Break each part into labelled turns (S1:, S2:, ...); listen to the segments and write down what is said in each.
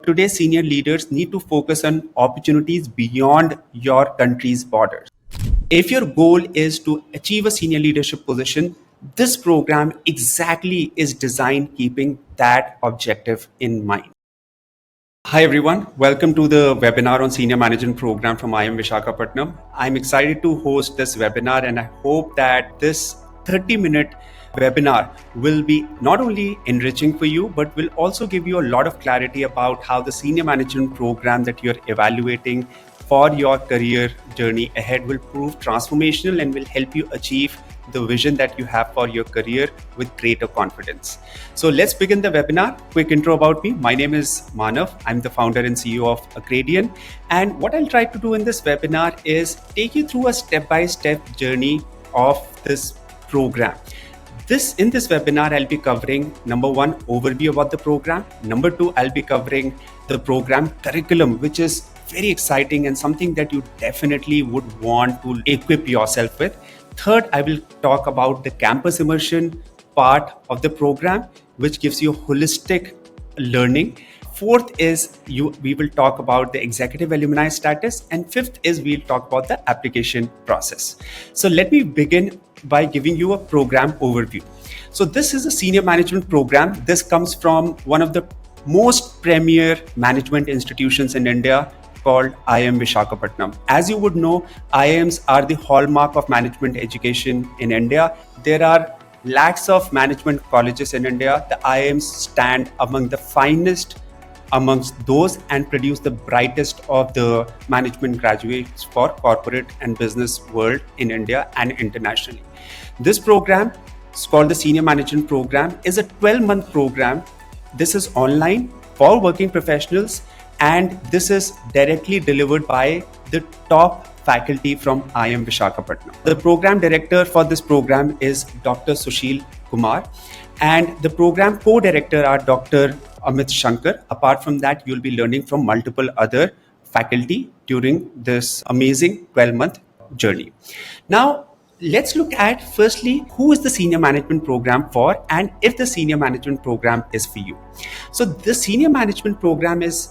S1: today's senior leaders need to focus on opportunities beyond your country's borders. If your goal is to achieve a senior leadership position, this program exactly is designed keeping that objective in mind. Hi everyone, welcome to the webinar on Senior Management Program from IIM Visakhapatnam. I'm excited to host this webinar and I hope that this 30-minute webinar will be not only enriching for you, but will also give you a lot of clarity about how the Senior Management Program that you're evaluating for your career journey ahead will prove transformational and will help you achieve the vision that you have for your career with greater confidence. So let's begin the webinar. Quick intro about me. My name is Manav. I'm the founder and CEO of Accredian. And what I'll try to do in this webinar is take you through a step-by-step journey of this program. In this webinar, I'll be covering number one, overview about the program. Number two, I'll be covering the program curriculum, which is very exciting and something that you definitely would want to equip yourself with. Third, I will talk about the campus immersion part of the program, which gives you holistic learning. Fourth is we will talk about the executive alumni status. And fifth is we'll talk about the application process. So let me begin by giving you a program overview. So this is a senior management program. This comes from one of the most premier management institutions in India, called IIM Visakhapatnam. As you would know, IIMs are the hallmark of management education in India. There are lakhs of management colleges in India. The IIMs stand among the finest amongst those and produce the brightest of the management graduates for corporate and business world in India and internationally. This program, it's called the Senior Management Program, is a 12-month program. This is online for working professionals, and this is directly delivered by the top faculty from IIM Visakhapatnam. The program director for this program is Dr. Sushil Kumar, and the program co-director are Dr. Amit Shankar. Apart from that, you'll be learning from multiple other faculty during this amazing 12-month journey. Now, let's look at firstly, who is the senior management program for, and if the senior management program is for you. So the senior management program is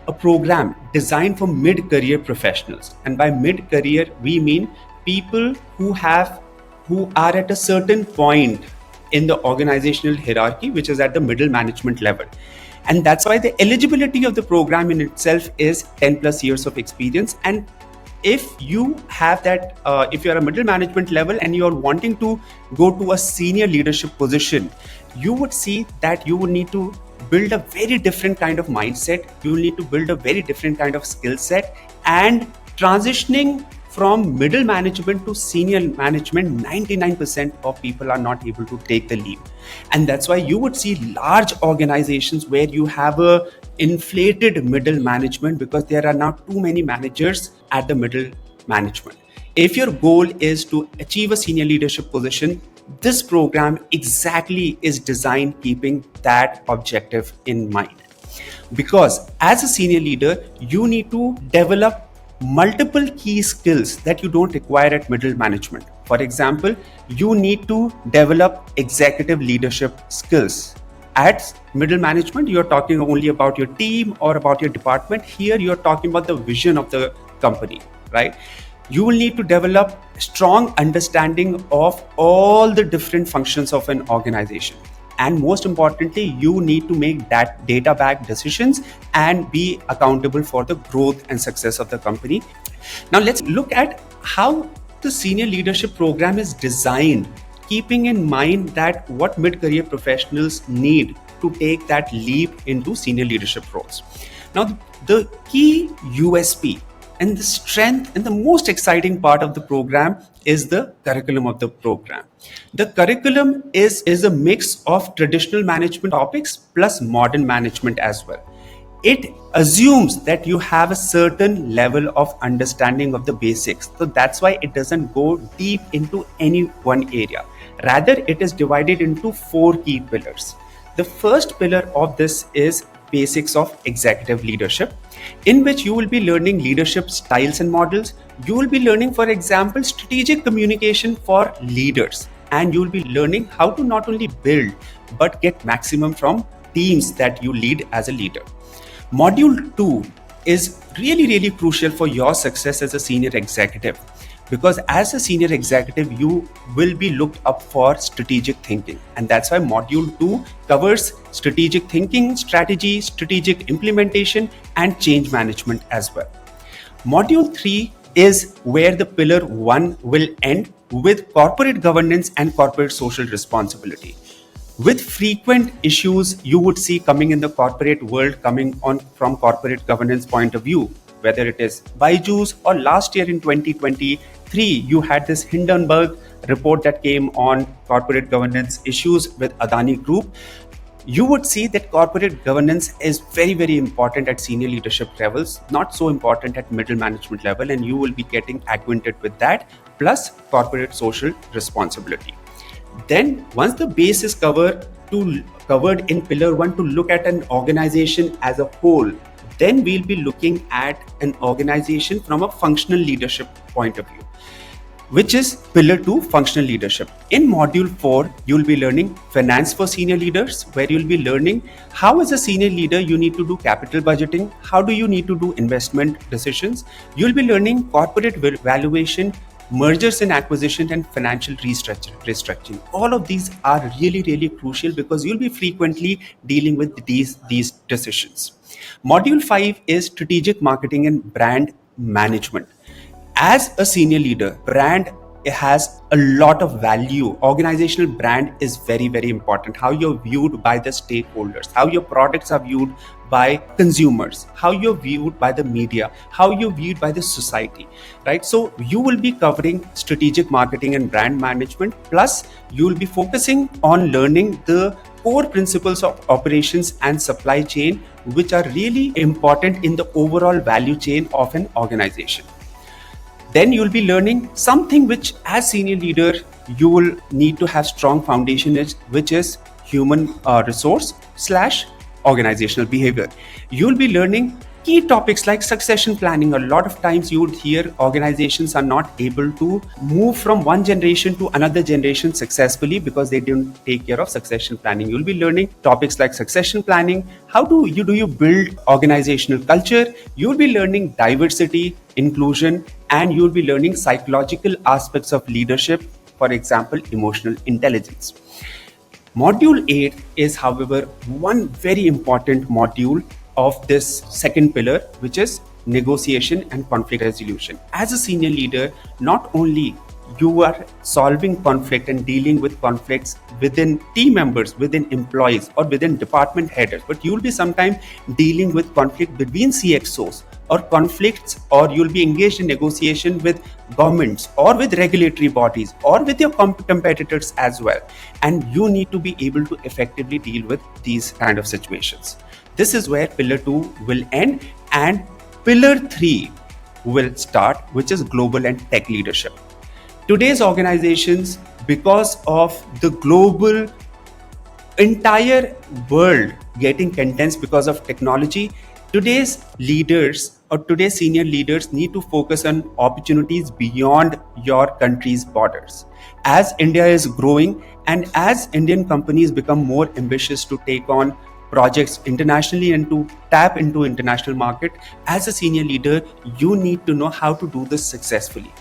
S1: a program designed for mid-career professionals. And by mid-career, we mean people who are at a certain point in the organizational hierarchy, which is at the middle management level. And that's why the eligibility of the program in itself is 10 plus years of experience. And if you have that, if you're a middle management level and you're wanting to go to a senior leadership position, you would see that you would need to build a very different kind of mindset. You will need to build a very different kind of skill set, and transitioning from middle management to senior management, 99% of people are not able to take the leap. And that's why you would see large organizations where you have a inflated middle management because there are now too many managers at the middle management. If your goal is to achieve a senior leadership position, this program exactly is designed keeping that objective in mind. Because as a senior leader, you need to develop multiple key skills that you don't require at middle management. For example, you need to develop executive leadership skills. At middle management, you're talking only about your team or about your department. Here, you're talking about the vision of the company, right? You will need to develop strong understanding of all the different functions of an organization. And most importantly, you need to make that data-backed decisions and be accountable for the growth and success of the company. Now, let's look at how the senior leadership program is designed, keeping in mind that what mid-career professionals need to take that leap into senior leadership roles. Now, the key USP and the strength and the most exciting part of the program is the curriculum of the program. The curriculum is a mix of traditional management topics plus modern management as well. It assumes that you have a certain level of understanding of the basics. So that's why it doesn't go deep into any one area. Rather, it is divided into 4 key pillars. The first pillar of this is basics of executive leadership, in which you will be learning leadership styles and models. You will be learning, for example, strategic communication for leaders, and you will be learning how to not only build but get maximum from teams that you lead as a leader. Module 2 is really crucial for your success as a senior executive, because as a senior executive you will be looked up for strategic thinking, and that's why module 2 covers strategic thinking, strategy, strategic implementation, and change management as well. Module 3 is where the pillar 1 will end with corporate governance and corporate social responsibility. With frequent issues you would see coming in the corporate world, coming on from corporate governance point of view, whether it is Byju's or last year in 2023 you had this Hindenburg report that came on corporate governance issues with Adani Group. You would see that corporate governance is very important at senior leadership levels, not so important at middle management level, and you will be getting acquainted with that, plus corporate social responsibility. Then once the base is covered in pillar 1 to look at an organization as a whole, then we'll be looking at an organization from a functional leadership point of view, which is pillar 2, functional leadership. In module 4 you'll be learning finance for senior leaders, where you'll be learning how as a senior leader you need to do capital budgeting, how do you need to do investment decisions. You'll be learning corporate valuation, mergers and acquisition, and financial restructuring. All of these are really crucial because you'll be frequently dealing with these decisions. Module 5 is strategic marketing and brand management. As a senior leader, brand has a lot of value. Organizational brand is very important. How you're viewed by the stakeholders, how your products are viewed by consumers, how you're viewed by the media, how you're viewed by the society, right? So you will be covering strategic marketing and brand management, plus you will be focusing on learning the core principles of operations and supply chain, which are really important in the overall value chain of an organization. Then you'll be learning something which as senior leader you will need to have strong foundation, which is human resource / organizational behavior. You'll be learning key topics like succession planning. A lot of times you would hear organizations are not able to move from one generation to another generation successfully because they didn't take care of succession planning. You'll be learning topics like succession planning. How do you build organizational culture? You'll be learning diversity, inclusion, and you'll be learning psychological aspects of leadership, for example, emotional intelligence. Module 8 is, however, one very important module of this second pillar, which is negotiation and conflict resolution. As a senior leader, not only you are solving conflict and dealing with conflicts within team members, within employees, or within department headers, but you'll be sometimes dealing with conflict between CXOs or conflicts, or you'll be engaged in negotiation with governments or with regulatory bodies or with your competitors as well. And you need to be able to effectively deal with these kind of situations. This is where pillar 2 will end and pillar 3 will start, which is global and tech leadership. Today's organizations, because of the global entire world getting condensed because of technology, today's leaders or today's senior leaders need to focus on opportunities beyond your country's borders. As India is growing and as Indian companies become more ambitious to take on projects internationally and to tap into international market, as a senior leader, you need to know how to do this successfully.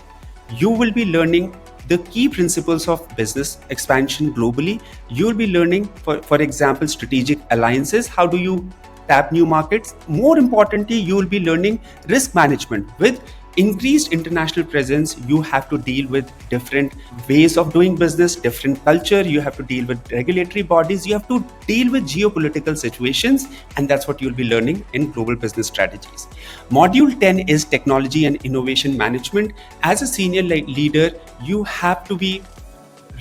S1: You will be learning the key principles of business expansion globally. You will be learning, for example, strategic alliances. How do you tap new markets? More importantly, you will be learning risk management. With increased international presence, you have to deal with different ways of doing business, different culture. You have to deal with regulatory bodies. You have to deal with geopolitical situations, and that's what you'll be learning in global business strategies. Module 10 is technology and innovation management. As a senior leader, you have to be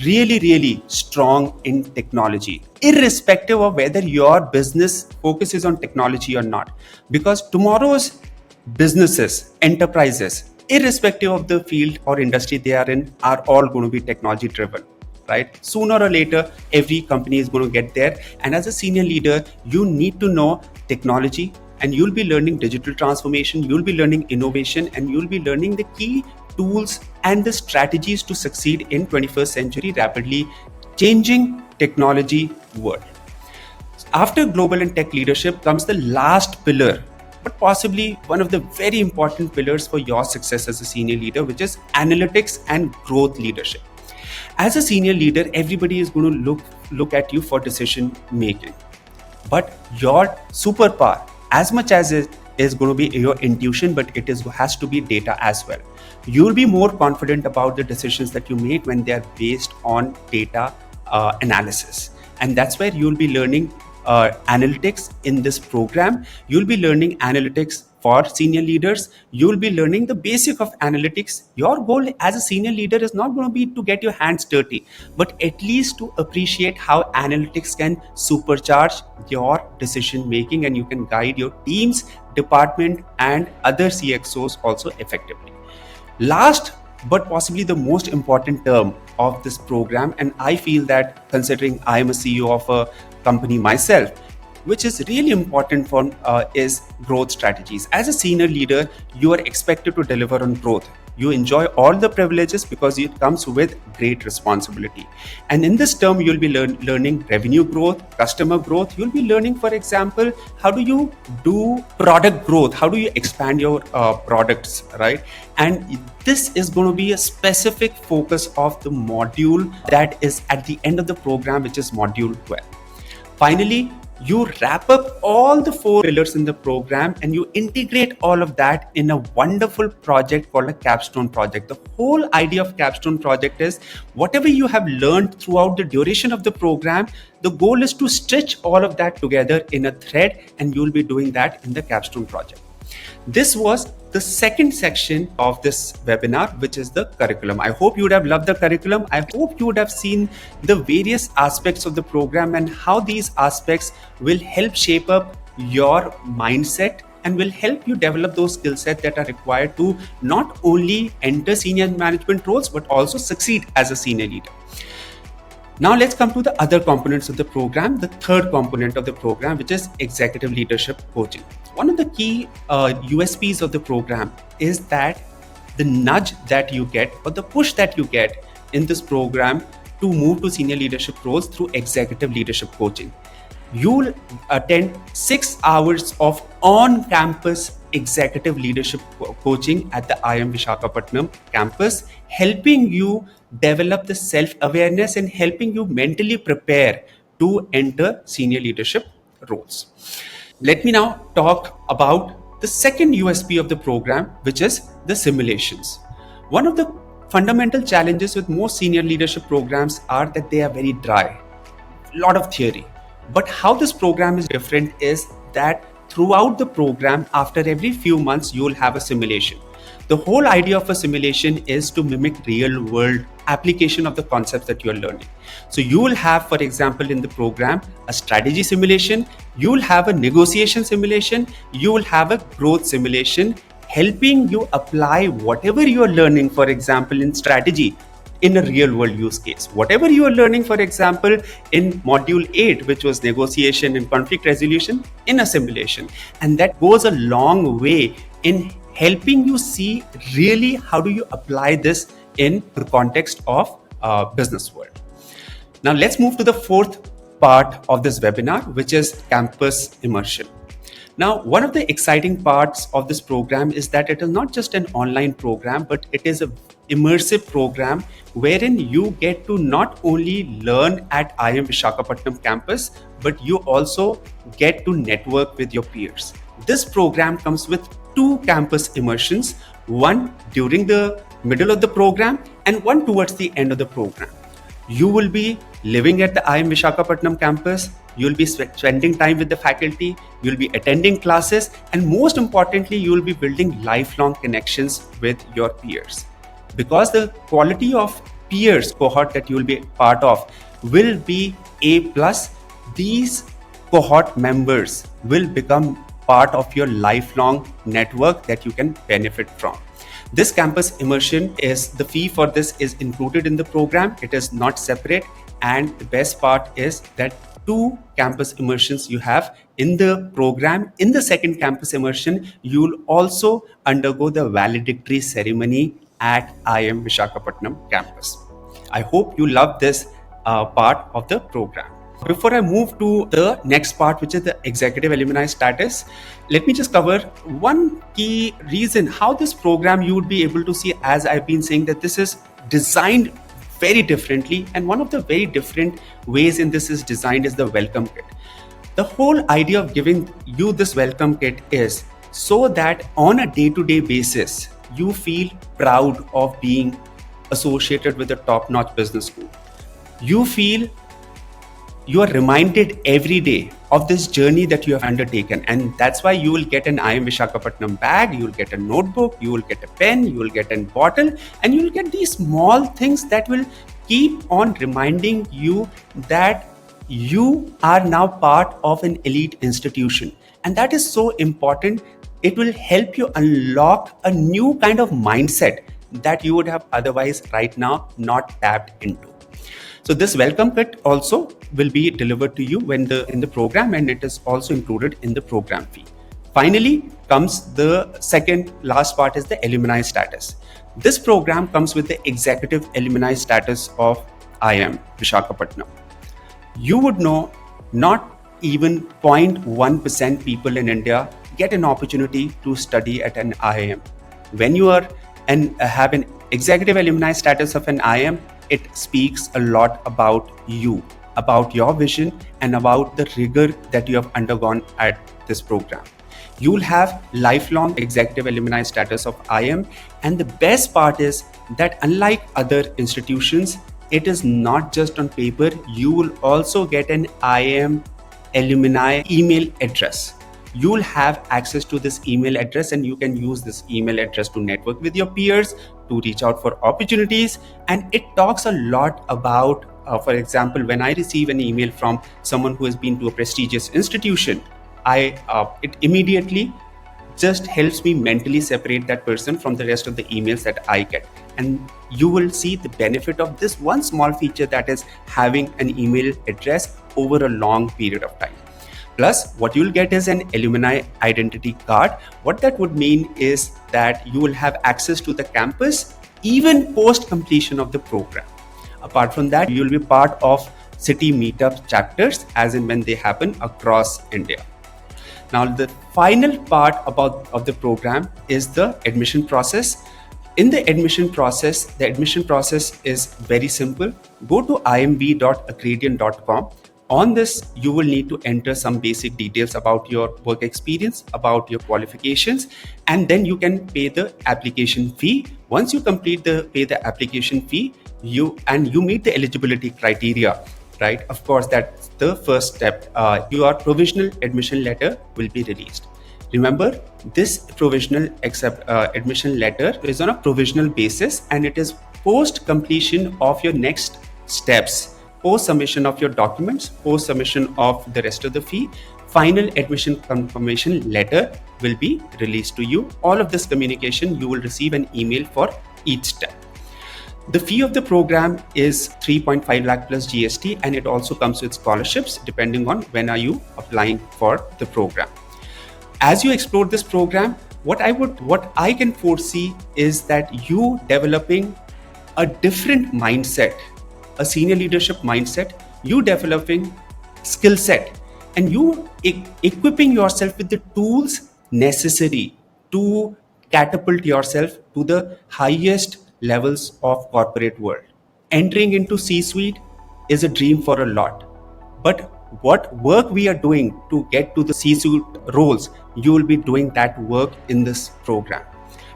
S1: really strong in technology, irrespective of whether your business focuses on technology or not, because tomorrow's businesses, enterprises, irrespective of the field or industry they are in, are all going to be technology driven, right? Sooner or later, every company is going to get there. And as a senior leader, you need to know technology, and you'll be learning digital transformation, you'll be learning innovation, and you'll be learning the key tools and the strategies to succeed in 21st century rapidly changing technology world. After global and tech leadership comes the last pillar, but possibly one of the very important pillars for your success as a senior leader, which is analytics and growth leadership. As a senior leader, everybody is going to look at you for decision making. But your superpower, as much as it is going to be your intuition, but has to be data as well. You'll be more confident about the decisions that you make when they are based on data analysis, and that's where you'll be learning analytics in this program. You'll be learning analytics for senior leaders. You'll be learning the basic of analytics. Your goal as a senior leader is not going to be to get your hands dirty, but at least to appreciate how analytics can supercharge your decision making, and you can guide your teams, department, and other CXOs also effectively. Last but possibly the most important term of this program, and I feel that considering I am a CEO of a company myself, which is really important for is growth strategies. As a senior leader, you are expected to deliver on growth. You enjoy all the privileges because it comes with great responsibility. And in this term, you'll be learning revenue growth, customer growth. You'll be learning, for example, how do you do product growth? How do you expand your products, right? And this is going to be a specific focus of the module that is at the end of the program, which is module 12. Finally, you wrap up all the 4 pillars in the program and you integrate all of that in a wonderful project called a capstone project. The whole idea of capstone project is whatever you have learned throughout the duration of the program, the goal is to stitch all of that together in a thread, and you'll be doing that in the capstone project. This was the second section of this webinar, which is the curriculum. I hope you would have loved the curriculum. I hope you would have seen the various aspects of the program and how these aspects will help shape up your mindset and will help you develop those skill sets that are required to not only enter senior management roles, but also succeed as a senior leader. Now let's come to the other components of the program, the third component of the program, which is executive leadership coaching. One of the key USPs of the program is that the nudge that you get or the push that you get in this program to move to senior leadership roles through executive leadership coaching. You'll attend 6 hours of on-campus executive leadership coaching at the IIM Visakhapatnam campus, helping you develop the self-awareness and helping you mentally prepare to enter senior leadership roles. Let me now talk about the second USP of the program, which is the simulations. One of the fundamental challenges with most senior leadership programs are that they are very dry, a lot of theory. But how this program is different is that throughout the program, after every few months, you'll have a simulation. The whole idea of a simulation is to mimic real world application of the concepts that you're learning. So you will have, for example, in the program, a strategy simulation, you will have a negotiation simulation, you will have a growth simulation, helping you apply whatever you're learning, for example, in strategy, in a real world use case. Whatever you are learning, for example, in module 8, which was negotiation and conflict resolution, in a simulation. And that goes a long way in helping you see really how do you apply this in the context of business world. Now let's move to the fourth part of this webinar, which is campus immersion. Now, one of the exciting parts of this program is that it is not just an online program, but it is an immersive program wherein you get to not only learn at IIM Visakhapatnam campus, but you also get to network with your peers. This program comes with 2 campus immersions, one during the middle of the program and one towards the end of the program. You will be living at the IIM Visakhapatnam campus, you'll be spending time with the faculty, you'll be attending classes, and most importantly, you'll be building lifelong connections with your peers. Because the quality of peers cohort that you'll be part of will be A+, these cohort members will become part of your lifelong network that you can benefit from. This campus immersion is, the fee for this is included in the program. It is not separate. And the best part is that 2 campus immersions you have in the program. In the second campus immersion, you'll also undergo the valedictory ceremony at IIM Visakhapatnam campus. I hope you love this part of the program. Before I move to the next part, which is the executive alumni status, let me just cover one key reason how this program you would be able to see, as I've been saying, that this is designed very differently. And one of the very different ways in this is designed is the welcome kit. The whole idea of giving you this welcome kit is so that on a day-to-day basis, you feel proud of being associated with a top-notch business school. You feel you are reminded every day of this journey that you have undertaken, and that's why you will get an IIM Visakhapatnam bag, you will get a notebook, you will get a pen, you will get a bottle, and you will get these small things that will keep on reminding you that you are now part of an elite institution. And that is so important. It will help you unlock a new kind of mindset that you would have otherwise right now not tapped into. So this welcome kit also will be delivered to you in the program, and it is also included in the program fee. Finally comes the second last part, is the alumni status. This program comes with the executive alumni status of IIM Visakhapatnam. You would know not even 0.1% people in India get an opportunity to study at an IIM. When you are and have an executive alumni status of an IIM, it speaks a lot about you, about your vision, and about the rigor that you have undergone at this program. You will have lifelong executive alumni status of IIM, and the best part is that unlike other institutions, it is not just on paper. You will also get an IIM alumni email address. You will have access to this email address, and you can use this email address to network with your peers, to reach out for opportunities. And it talks a lot about, for example, when I receive an email from someone who has been to a prestigious institution, it immediately just helps me mentally separate that person from the rest of the emails that I get. And you will see the benefit of this one small feature, that is having an email address over a long period of time. Plus, what you'll get is an alumni identity card. What that would mean is that you will have access to the campus even post completion of the program. Apart from that, you'll be part of city meetup chapters as and when they happen across India. Now, the final part of the program is the admission process. In the admission process is very simple. Go to iimv.accredian.com. On this, you will need to enter some basic details about your work experience, about your qualifications, and then you can pay the application fee. Once you pay the application fee, you meet the eligibility criteria, right? Of course, that's the first step. Your provisional admission letter will be released. Remember, this provisional admission letter is on a provisional basis, and it is post completion of your next steps. Post submission of your documents, post submission of the rest of the fee, final admission confirmation letter will be released to you. All of this communication, you will receive an email for each step. The fee of the program is 3.5 lakh plus GST, and it also comes with scholarships depending on when are you applying for the program. As you explore this program, what I can foresee is that you developing a different mindset, a senior leadership mindset, you developing skill set, and you equipping yourself with the tools necessary to catapult yourself to the highest levels of corporate world. Entering into C-suite is a dream for a lot, but what work we are doing to get to the C-suite roles, you will be doing that work in this program.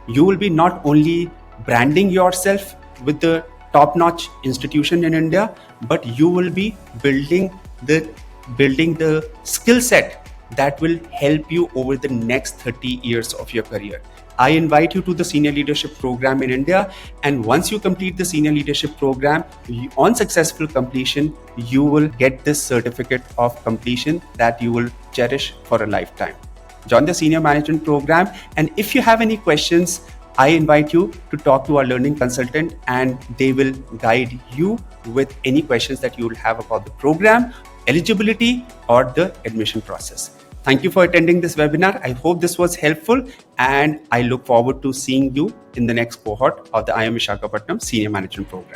S1: You will be not only branding yourself with the top-notch institution in India, but you will be building the skill set that will help you over the next 30 years of your career. I invite you to the Senior Leadership Program in India, and once you complete the Senior Leadership Program, on successful completion, you will get this certificate of completion that you will cherish for a lifetime. Join the Senior Management Program, and if you have any questions, I invite you to talk to our learning consultant, and they will guide you with any questions that you will have about the program, eligibility, or the admission process. Thank you for attending this webinar. I hope this was helpful, and I look forward to seeing you in the next cohort of the IIM Visakhapatnam Senior Management Program.